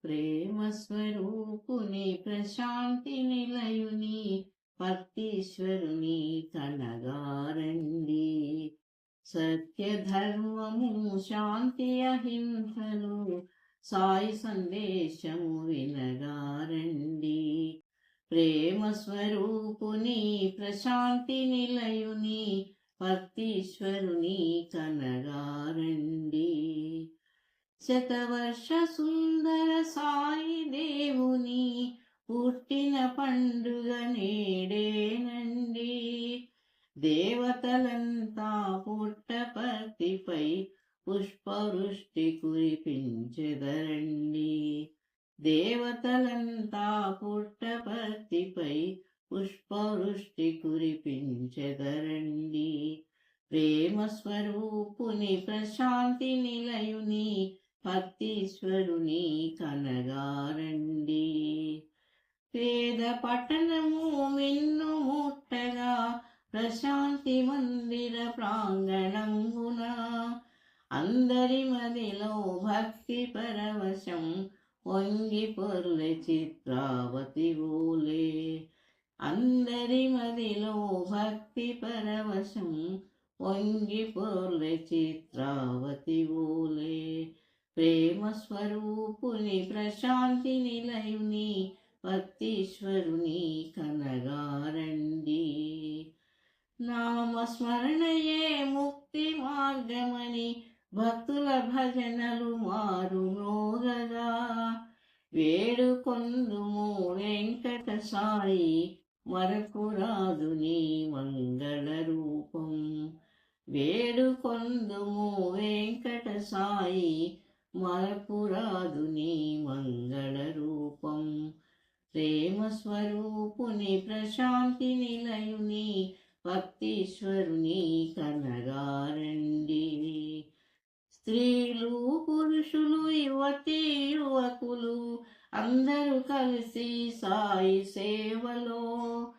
ప్రేమ స్వరూపుని ప్రశాంతి నిలయుని పర్తీశ్వరుని కనగారండి. సత్య ధర్మము శాంతి అహింసలు సాయి సందేశము వినగారండి. ప్రేమ స్వరూపుని ప్రశాంతి నిలయుని పర్తీశ్వరుని కనగారండి. శతవర్ష సుందర సాయి దేవుని పుట్టిన పండుగ నేడేనండి. దేవతలంతా పుట్టపర్తిపై పుష్పవృష్టి కురిపించెదరండి. దేవతలంతా పుట్టపర్తిపై పుష్పవృష్టి కురిపించెదరండి. ప్రేమ స్వరూపుని ప్రశాంతి నిలయుని పర్తీశ్వరుని కనగారండి. పేద పట్టణము మిన్ను ముట్టగా ప్రశాంతి మందిర ప్రాంగణంగున అందరి మదిలో భక్తి పరవశం వంగి పొర్లె చిత్రావతి ఓలే. అందరి మదిలో భక్తి పరవశం వంగి పొర్లె చిత్రావతి ఓలే. ప్రేమ స్వరూపుని ప్రశాంతి నిలయుని పర్తీశ్వరుని కనగారండి. నామస్మరణయే ముక్తి మార్గమని భక్తుల భజనలు మారుమోగగా వేడుకొందుము వెంకట సాయి మరపురాదు నీ మంగళ రూపం. వేడుకొందుము వెంకట సాయి మరపురాదు నీ మంగళ రూపం. ప్రేమ స్వరూపుని ప్రశాంతి నిలయుని పర్తీశ్వరుని కనగారండి. స్త్రీలు పురుషులు యువతి యువకులు అందరూ కలిసి సాయి సేవలో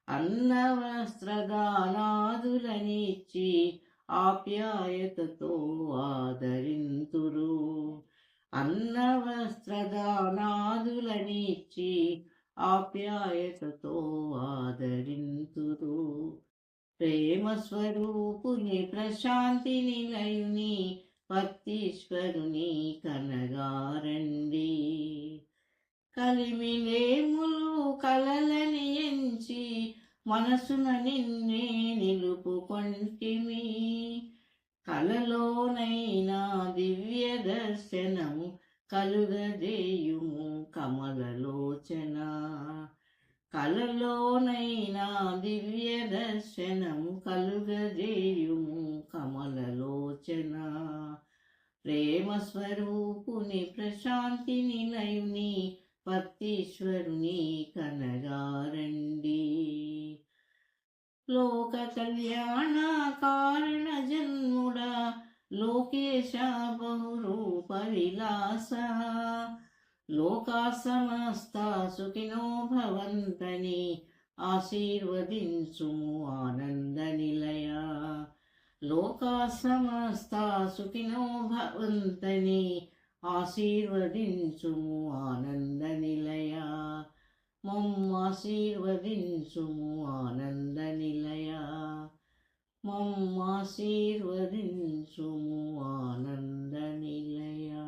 అన్న వస్త్రదానాదులనిచ్చి ఆప్యాయతతో ఆదరింతురు. అన్న వస్త్రదానాదులనిచ్చి ఆప్యాయతతో ఆదరింతురు. ప్రేమ స్వరూపుని ప్రశాంతి నిలయుని పర్తీశ్వరుని కనగారండి. కలిమిలేములు కలలని ఎంచి మనసున నిన్నే నిలుపుకొంటిమి. కలలోనైనా దివ్య దర్శనము కలుగజేయుము కమలలోచన. కలలోనైనా దివ్య దర్శనము కలుగజేయుము కమలలోచన. ప్రేమ స్వరూపుని ప్రశాంతి నిలయుని పర్తీశ్వరుని కనగారండి. లోక కళ్యాణ కారణ జన్ముడా లోకేశ బహురూప విలాస. లోకా సమస్త సుఖినో భవంతని ఆశీర్వదించుము ఆనంద నిలయ. లోకా సమస్త సుఖినో భవంతని ఆశీర్వదించుము ఆనంద నిలయ. మమ్మాశీర్వదించుము ఆనంద నిలయ. మమ్మాశీర్వదించుము ఆనంద నిలయ.